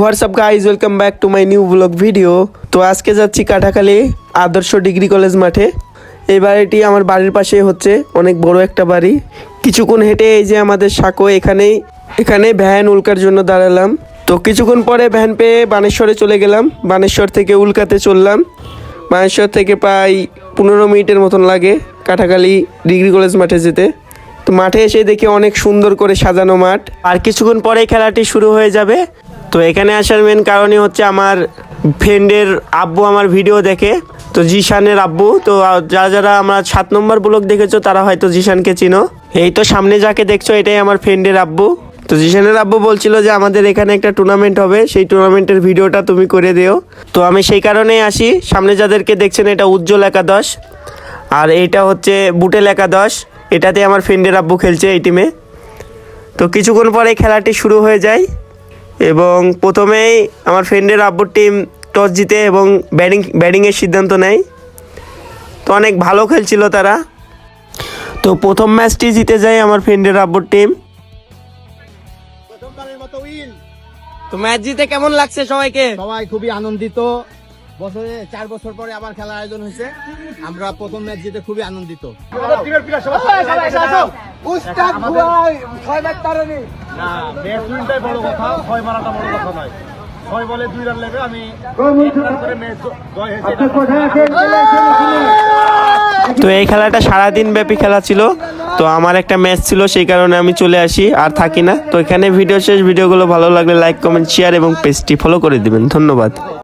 WhatsApp guys, welcome back to my new blog video. তো আজকে যাচ্ছি কাটাখালী আদর্শ ডিগ্রি কলেজ মাঠে। এই বাড়িটি আমার বাড়ির পাশে হচ্ছে, অনেক বড় একটা বাড়ি। কিছুক্ষণ হেঁটে এই যে আমাদের সাঁকো, এখানে ভ্যান উল্কার জন্য দাঁড়ালাম। তো কিছুক্ষণ পরে ভ্যান পেয়ে বানেশ্বরে চলে গেলাম। বানেশ্বর থেকে উল্কাতে চললাম। বানেশ্বর থেকে প্রায় 15 মিনিটের মতন লাগে কাটাখালী ডিগ্রি কলেজ মাঠে যেতে। তো মাঠে এসে দেখি অনেক সুন্দর করে সাজানো মাঠ, আর কিছুক্ষণ পরে খেলাটি শুরু হয়ে যাবে। তো এখানে আসার মেন কারণই হচ্ছে আমার ফ্রেন্ডের আব্বু আমার ভিডিও দেখে, তো জিশানের আব্বু। তো যারা আমরা 7 নম্বর ব্লগ দেখেছো তারা হয়তো জিশানকে চিনো। এই তো সামনে যাকে দেখছো এটাই আমার ফ্রেন্ডের আব্বু। তো জিশানের আব্বু বলছিল যে আমাদের এখানে একটা টুর্নামেন্ট হবে, সেই টুর্নামেন্টের ভিডিওটা তুমি করে দিও। তো আমি সেই কারণেই আসি। সামনে যাদেরকে দেখছেন এটা উজ্জ্বল একাদশ, আর এইটা হচ্ছে বুটেল একাদশ। এটাতে আমার ফ্রেন্ডের আব্বু খেলছে এই টিমে। তো কিছুক্ষণ পরে খেলাটি শুরু হয়ে যায় এবং প্রথমেই আমার ফ্রেন্ডের আব্বুর টিম টস জিতে এবং ব্যাটিংয়ের সিদ্ধান্ত নেয়। তো অনেক ভালো খেলছিল তারা। তো প্রথম ম্যাচটি জিতে যায় আমার ফ্রেন্ডের আব্বুর টিম। তো ম্যাচ জিতে কেমন লাগছে সবাইকে? সবাই খুবই আনন্দিত। বছরে 4 বছর পরে আবার খেলার আয়োজন হয়েছে। আমরা প্রথম ম্যাচ জিতে খুবই আনন্দিত। তো এই খেলাটা সারাদিন ব্যাপী খেলা ছিল। তো আমার একটা ম্যাচ ছিল, সেই কারণে আমি চলে আসি, আর থাকি না। তো এখানে ভিডিও শেষ। ভিডিওগুলো ভালো লাগলে লাইক, কমেন্ট, শেয়ার এবং পেজটি ফলো করে দিবেন। ধন্যবাদ।